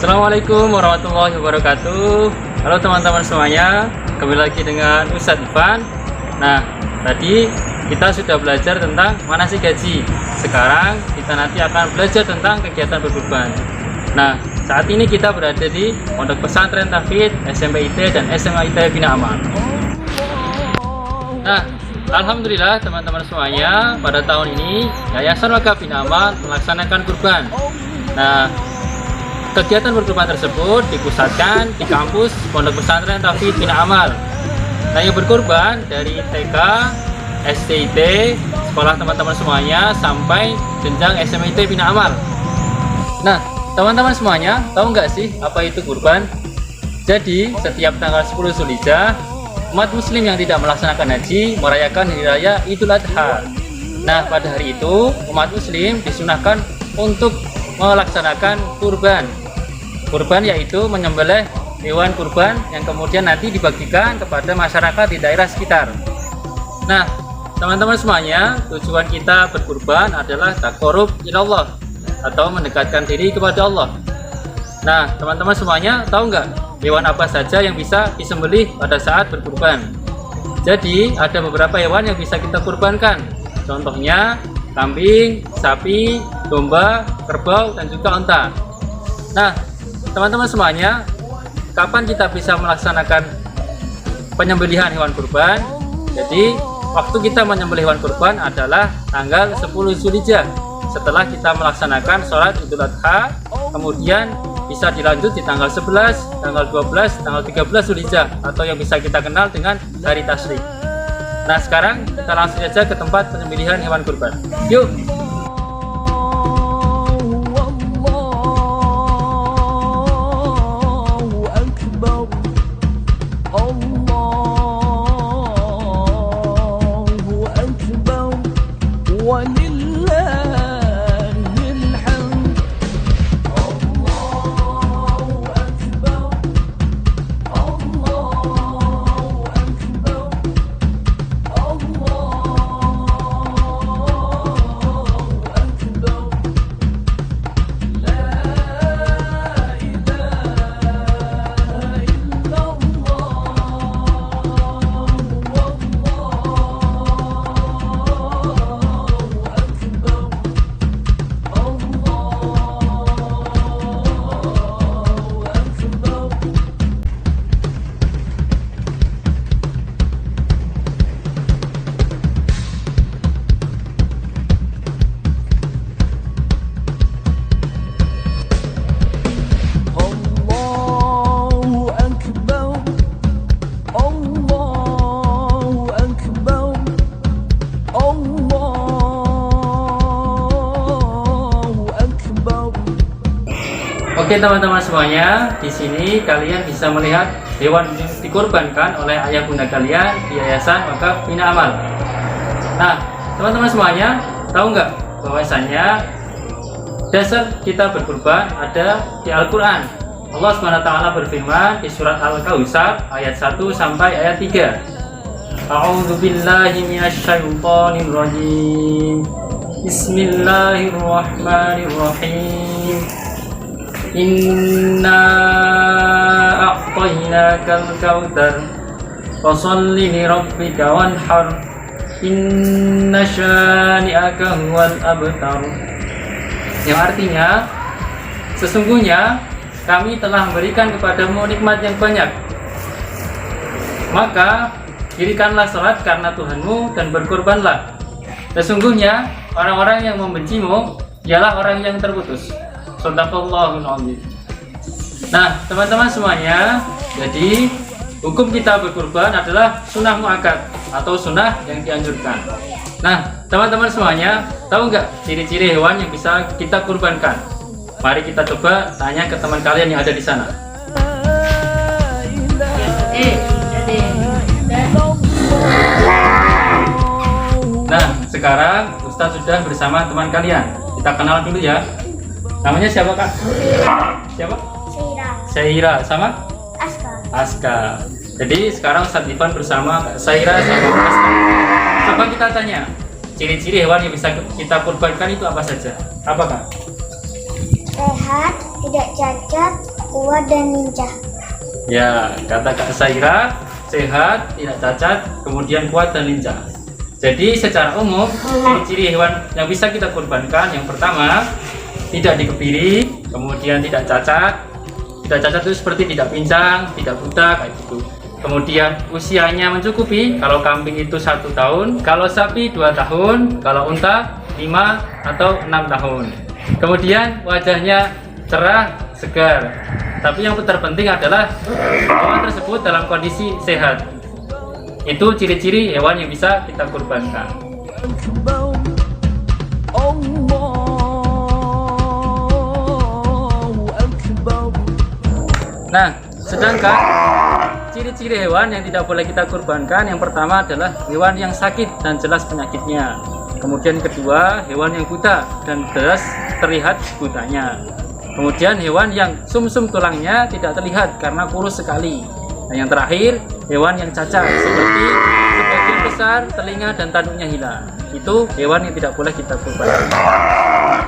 Assalamualaikum warahmatullahi wabarakatuh. Halo teman-teman semuanya, kembali lagi dengan Ustadz Ivan. Nah, tadi kita sudah belajar tentang manasik haji. Sekarang kita nanti akan belajar tentang kegiatan berkurban. Nah, saat ini kita berada di Pondok Pesantren Tahfidz SMP IT dan SMA IT Bina Amal. Nah, alhamdulillah teman-teman semuanya, pada tahun ini Yayasan Wakaf Bina Amal melaksanakan kurban. Nah, kegiatan berkurban tersebut dipusatkan di kampus Pondok Pesantren Tahfidz Bina Amal. Nah, yang berkurban dari TK, SDIT, sekolah teman-teman semuanya sampai jenjang SMIT Bina Amal. Nah, teman-teman semuanya tahu nggak sih apa itu kurban? Jadi, setiap tanggal 10 Zulhijjah, umat muslim yang tidak melaksanakan haji merayakan hari raya Idul Adha. Nah, pada hari itu umat muslim disunahkan untuk melaksanakan kurban. Kurban yaitu menyembelih hewan kurban yang kemudian nanti dibagikan kepada masyarakat di daerah sekitar. Nah, teman-teman semuanya, tujuan kita berkurban adalah taqarrub ilallah atau mendekatkan diri kepada Allah. Nah, teman-teman semuanya tahu nggak hewan apa saja yang bisa disembelih pada saat berkurban? Jadi, ada beberapa hewan yang bisa kita kurbankan. Contohnya kambing, sapi, domba, kerbau, dan juga unta. Nah, teman-teman semuanya, kapan kita bisa melaksanakan penyembelihan hewan kurban? Jadi, waktu kita menyembelih hewan kurban adalah tanggal 10 Zulhijjah. Setelah kita melaksanakan sholat Idul Adha, kemudian bisa dilanjut di tanggal 11, tanggal 12, tanggal 13 Zulhijjah, atau yang bisa kita kenal dengan hari tasyrik. Nah, sekarang kita langsung saja ke tempat penyembelihan hewan kurban. Yuk! Oke teman-teman semuanya, di sini kalian bisa melihat hewan yang dikorbankan oleh ayah bunda kalian di Yayasan Wakaf Bina Amal. Nah, teman-teman semuanya, tahu nggak bahwasanya dasar kita berkurban ada di Al-Quran. Allah SWT berfirman di surat Al-Kautsar ayat 1 sampai ayat 3. A'udzu billahi minasyaitonir rajim. Bismillahirrahmanirrahim. Inna a'tainakal kautsar fasholli li rabbika wanhar inna syani'aka huwal abtar. Yang artinya, sesungguhnya kami telah memberikan kepadamu nikmat yang banyak, maka dirikanlah salat karena Tuhanmu dan berkorbanlah. Sesungguhnya orang-orang yang membencimu ialah orang yang terputus. Shadaqallahul adzim. Nah, teman-teman semuanya, jadi hukum kita berkurban adalah sunnah muakkad atau sunnah yang dianjurkan. Nah, teman-teman semuanya, tahu nggak ciri-ciri hewan yang bisa kita kurbankan? Mari kita coba tanya ke teman kalian yang ada di sana. Nah, sekarang Ustadz sudah bersama teman kalian. Kita kenal dulu ya. Namanya siapa, Kak? Siapa? Syaira. Sama? Aska. Jadi sekarang Ustadz Ivan bersama Kak Syaira sama Aska. Coba kita tanya, ciri-ciri hewan yang bisa kita kurbankan itu apa saja? Apa, Kak? Sehat, tidak cacat, kuat dan lincah. Ya, kata Kak Saira, sehat, tidak cacat, kemudian kuat dan lincah. Jadi secara umum, ciri-ciri hewan yang bisa kita kurbankan, yang pertama, tidak dikebiri, kemudian tidak cacat. Tidak cacat itu seperti tidak pincang, tidak buta, kayak gitu. Kemudian usianya mencukupi, kalau kambing itu 1 tahun, kalau sapi 2 tahun, kalau unta 5 atau 6 tahun. Kemudian wajahnya cerah, segar. Tapi yang terpenting adalah hewan tersebut dalam kondisi sehat. Itu ciri-ciri hewan yang bisa kita kurbankan. Nah, sedangkan ciri-ciri hewan yang tidak boleh kita kurbankan, yang pertama adalah hewan yang sakit dan jelas penyakitnya. Kemudian kedua, hewan yang buta dan jelas terlihat butanya. Kemudian hewan yang sumsum tulangnya tidak terlihat karena kurus sekali. Dan yang terakhir, hewan yang cacat seperti sebagian besar telinga dan tanduknya hilang. Itu hewan yang tidak boleh kita kurbankan.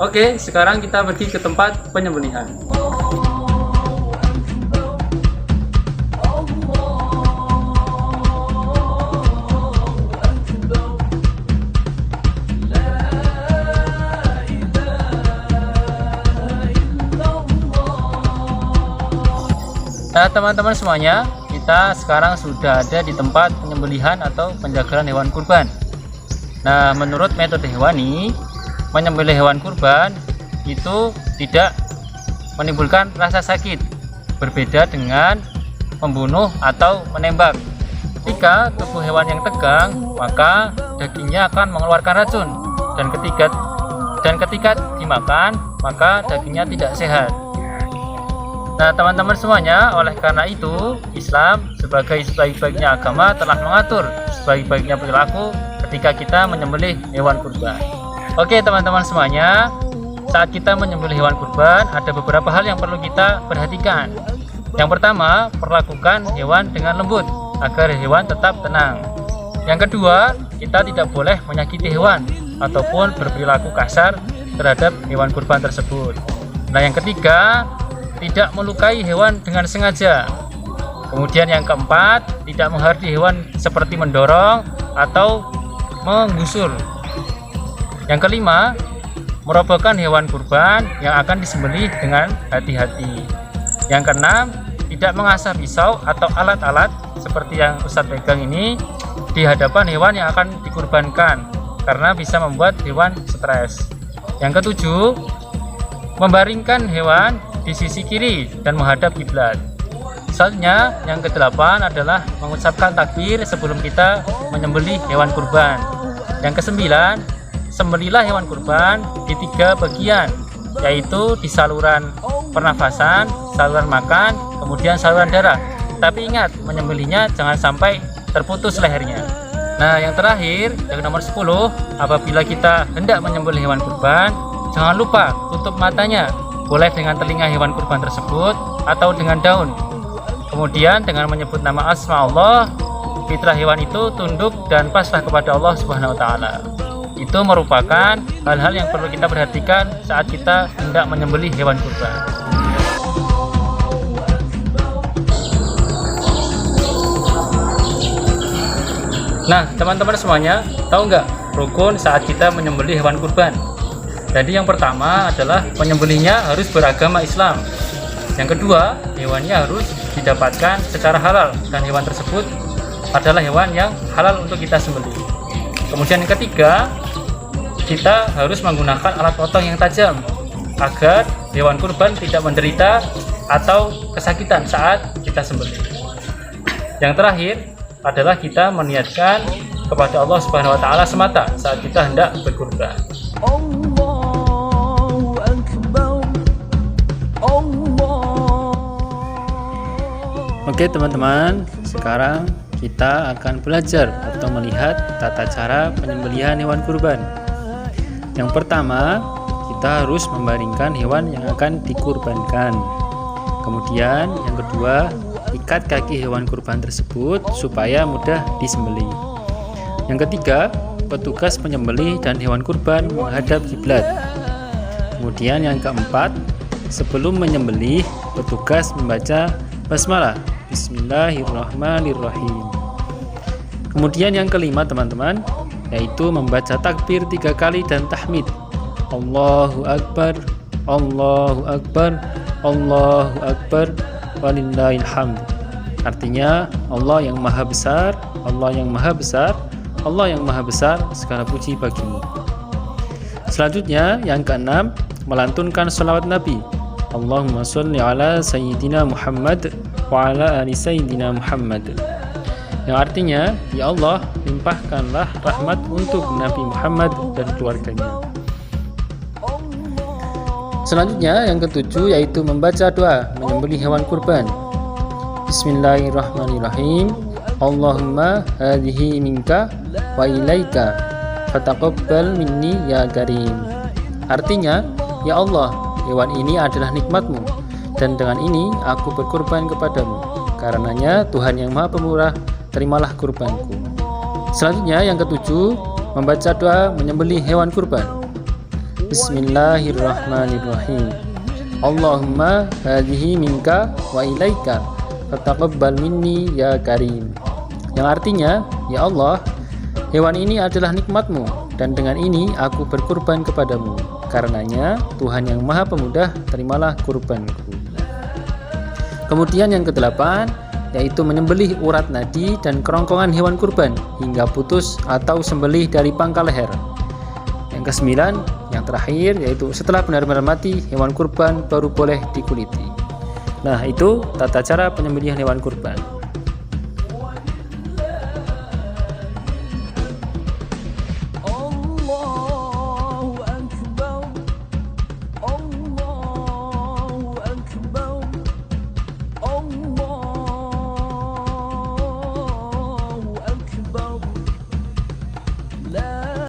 Oke, sekarang kita pergi ke tempat penyembelihan. Nah, teman-teman semuanya, kita sekarang sudah ada di tempat penyembelihan atau penjagalan hewan kurban. Nah, menurut metode hewani, menyembelih hewan kurban itu tidak menimbulkan rasa sakit, berbeda dengan membunuh atau menembak. Ketika tubuh hewan yang tegang, maka dagingnya akan mengeluarkan racun, dan ketika dimakan, maka dagingnya tidak sehat. Nah, teman-teman semuanya, oleh karena itu Islam sebagai sebaik-baiknya agama telah mengatur sebaik-baiknya perilaku ketika kita menyembelih hewan kurban. Oke, teman-teman semuanya, saat kita menyembelih hewan kurban ada beberapa hal yang perlu kita perhatikan. Yang pertama, perlakukan hewan dengan lembut agar hewan tetap tenang. Yang kedua, kita tidak boleh menyakiti hewan ataupun berperilaku kasar terhadap hewan kurban tersebut. Nah, yang ketiga, tidak melukai hewan dengan sengaja. Kemudian yang keempat, tidak menghardi hewan seperti mendorong atau menggusur. Yang kelima, merobohkan hewan kurban yang akan disembelih dengan hati-hati. Yang keenam, tidak mengasah pisau atau alat-alat seperti yang Ustadz pegang ini di hadapan hewan yang akan dikurbankan karena bisa membuat hewan stres. Yang ketujuh, membaringkan hewan di sisi kiri dan menghadap kiblat. Selanjutnya, yang kedelapan adalah mengucapkan takbir sebelum kita menyembelih hewan kurban. Yang kesembilan, sembelihlah hewan kurban di 3 bagian, yaitu di saluran pernafasan, saluran makan, kemudian saluran darah. Tapi ingat, menyembelihnya jangan sampai terputus lehernya. Nah, yang terakhir, yang nomor 10, apabila kita hendak menyembelih hewan kurban, jangan lupa tutup matanya, boleh dengan telinga hewan kurban tersebut atau dengan daun. Kemudian dengan menyebut nama asma Allah, fitrah hewan itu tunduk dan pasrah kepada Allah Subhanahu wa taala. Itu merupakan hal-hal yang perlu kita perhatikan saat kita hendak menyembelih hewan kurban. Nah, teman-teman semuanya, tahu nggak rukun saat kita menyembelih hewan kurban? Jadi yang pertama adalah penyembelihnya harus beragama Islam. Yang kedua, hewannya harus didapatkan secara halal dan hewan tersebut adalah hewan yang halal untuk kita sembelih. Kemudian yang ketiga, kita harus menggunakan alat potong yang tajam agar hewan kurban tidak menderita atau kesakitan saat kita sembelih. Yang terakhir adalah kita meniatkan kepada Allah Subhanahu wa taala semata saat kita hendak berkurban. Oke teman-teman, sekarang kita akan belajar atau melihat tata cara penyembelihan hewan kurban. Yang pertama, kita harus membaringkan hewan yang akan dikurbankan. Kemudian yang kedua, ikat kaki hewan kurban tersebut supaya mudah disembelih. Yang ketiga, petugas penyembelih dan hewan kurban menghadap kiblat. Kemudian yang keempat, sebelum menyembelih petugas membaca basmalah, Bismillahirrahmanirrahim. Kemudian yang kelima teman-teman, yaitu membaca takbir 3 kali dan tahmid, Allahu Akbar, Allahu Akbar, Allahu Akbar, walillahil hamd. Artinya Allah yang maha besar, Allah yang maha besar, Allah yang maha besar, segala puji bagimu. Selanjutnya yang keenam, melantunkan sholawat Nabi, Allahumma sholli ala Sayyidina Muhammad wa ala ali Sayyidina Muhammad. Yang artinya, ya Allah, limpahkanlah rahmat untuk Nabi Muhammad dan keluarganya. Selanjutnya yang ketujuh, yaitu membaca doa menyembelih hewan kurban, Bismillahirrahmanirrahim, Allahumma hadhihi minka wa ilaika fataqabbal minni ya karim. Artinya, ya Allah, hewan ini adalah nikmatmu, dan dengan ini aku berkorban kepadamu. Karenanya Tuhan yang maha pemurah, terimalah kurbanku. Selanjutnya yang ketujuh, membaca doa menyembelih hewan kurban, Bismillahirrahmanirrahim, Allahumma hadhihi minka wa ilaika fataqabbal minni ya karim. Yang artinya, ya Allah, hewan ini adalah nikmatmu, dan dengan ini aku berkurban kepadamu. Karenanya Tuhan yang maha pemudah, terimalah kurbanku. Kemudian yang kedelapan, yaitu menyembelih urat nadi dan kerongkongan hewan kurban hingga putus atau sembelih dari pangkal leher. Yang kesembilan, yang terakhir, yaitu setelah benar-benar mati hewan kurban baru boleh dikuliti. Nah, itu tata cara penyembelihan hewan kurban.